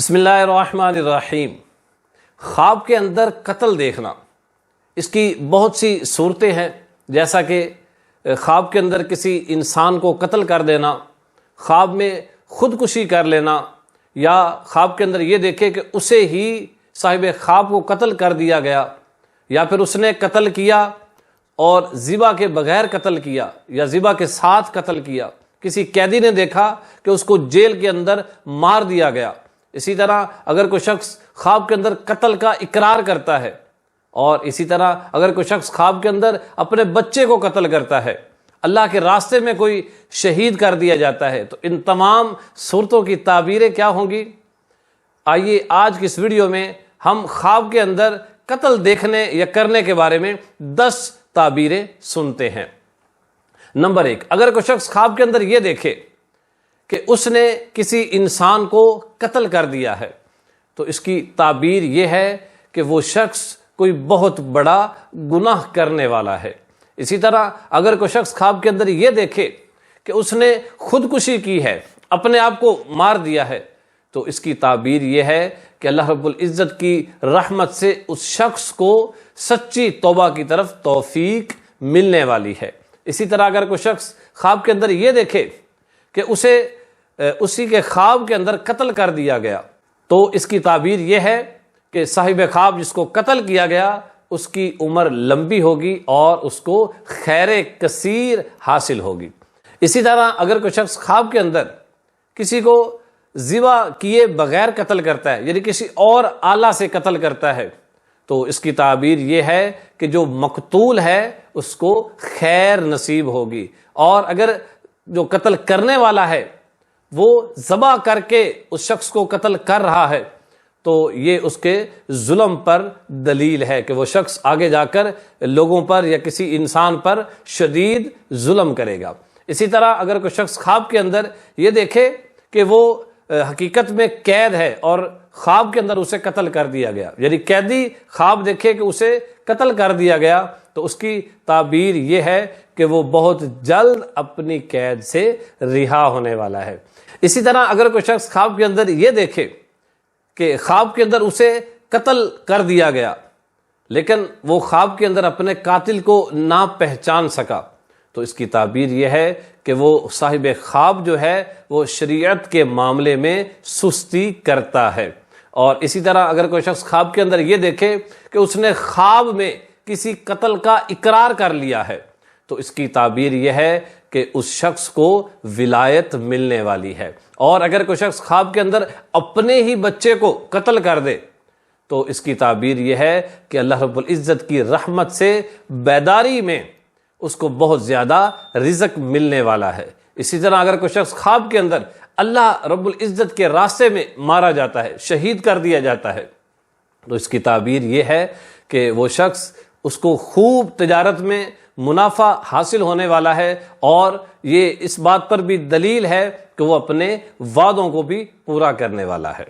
بسم اللہ الرحمن الرحیم۔ خواب کے اندر قتل دیکھنا، اس کی بہت سی صورتیں ہیں، جیسا کہ خواب کے اندر کسی انسان کو قتل کر دینا، خواب میں خودکشی کر لینا، یا خواب کے اندر یہ دیکھے کہ اسے ہی صاحب خواب کو قتل کر دیا گیا، یا پھر اس نے قتل کیا اور ذبح کے بغیر قتل کیا یا ذبح کے ساتھ قتل کیا۔ کسی قیدی نے دیکھا کہ اس کو جیل کے اندر مار دیا گیا۔ اسی طرح اگر کوئی شخص خواب کے اندر قتل کا اقرار کرتا ہے، اور اسی طرح اگر کوئی شخص خواب کے اندر اپنے بچے کو قتل کرتا ہے، اللہ کے راستے میں کوئی شہید کر دیا جاتا ہے، تو ان تمام صورتوں کی تعبیریں کیا ہوں گی؟ آئیے آج کی اس ویڈیو میں ہم خواب کے اندر قتل دیکھنے یا کرنے کے بارے میں 10 تعبیریں سنتے ہیں۔ نمبر 1، اگر کوئی شخص خواب کے اندر یہ دیکھے کہ اس نے کسی انسان کو قتل کر دیا ہے، تو اس کی تعبیر یہ ہے کہ وہ شخص کوئی بہت بڑا گناہ کرنے والا ہے۔ اسی طرح اگر کوئی شخص خواب کے اندر یہ دیکھے کہ اس نے خودکشی کی ہے، اپنے آپ کو مار دیا ہے، تو اس کی تعبیر یہ ہے کہ اللہ رب العزت کی رحمت سے اس شخص کو سچی توبہ کی طرف توفیق ملنے والی ہے۔ اسی طرح اگر کوئی شخص خواب کے اندر یہ دیکھے کہ اسے اسی کے خواب کے اندر قتل کر دیا گیا، تو اس کی تعبیر یہ ہے کہ صاحب خواب جس کو قتل کیا گیا اس کی عمر لمبی ہوگی اور اس کو خیر کثیر حاصل ہوگی۔ اسی طرح اگر کوئی شخص خواب کے اندر کسی کو ذبح کیے بغیر قتل کرتا ہے، یعنی کسی اور آلہ سے قتل کرتا ہے، تو اس کی تعبیر یہ ہے کہ جو مقتول ہے اس کو خیر نصیب ہوگی، اور اگر جو قتل کرنے والا ہے وہ ذبح کر کے اس شخص کو قتل کر رہا ہے، تو یہ اس کے ظلم پر دلیل ہے کہ وہ شخص آگے جا کر لوگوں پر یا کسی انسان پر شدید ظلم کرے گا۔ اسی طرح اگر کوئی شخص خواب کے اندر یہ دیکھے کہ وہ حقیقت میں قید ہے اور خواب کے اندر اسے قتل کر دیا گیا، یعنی قیدی خواب دیکھے کہ اسے قتل کر دیا گیا، تو اس کی تعبیر یہ ہے کہ وہ بہت جلد اپنی قید سے رہا ہونے والا ہے۔ اسی طرح اگر کوئی شخص خواب کے اندر یہ دیکھے کہ خواب کے اندر اسے قتل کر دیا گیا، لیکن وہ خواب کے اندر اپنے قاتل کو نہ پہچان سکا، تو اس کی تعبیر یہ ہے کہ وہ صاحب خواب جو ہے وہ شریعت کے معاملے میں سستی کرتا ہے۔ اور اسی طرح اگر کوئی شخص خواب کے اندر یہ دیکھے کہ اس نے خواب میں کسی قتل کا اقرار کر لیا ہے، تو اس کی تعبیر یہ ہے کہ اس شخص کو ولایت ملنے والی ہے۔ اور اگر کوئی شخص خواب کے اندر اپنے ہی بچے کو قتل کر دے، تو اس کی تعبیر یہ ہے کہ اللہ رب العزت کی رحمت سے بیداری میں اس کو بہت زیادہ رزق ملنے والا ہے۔ اسی طرح اگر کوئی شخص خواب کے اندر اللہ رب العزت کے راستے میں مارا جاتا ہے، شہید کر دیا جاتا ہے، تو اس کی تعبیر یہ ہے کہ وہ شخص اس کو خوب تجارت میں منافع حاصل ہونے والا ہے، اور یہ اس بات پر بھی دلیل ہے کہ وہ اپنے وعدوں کو بھی پورا کرنے والا ہے۔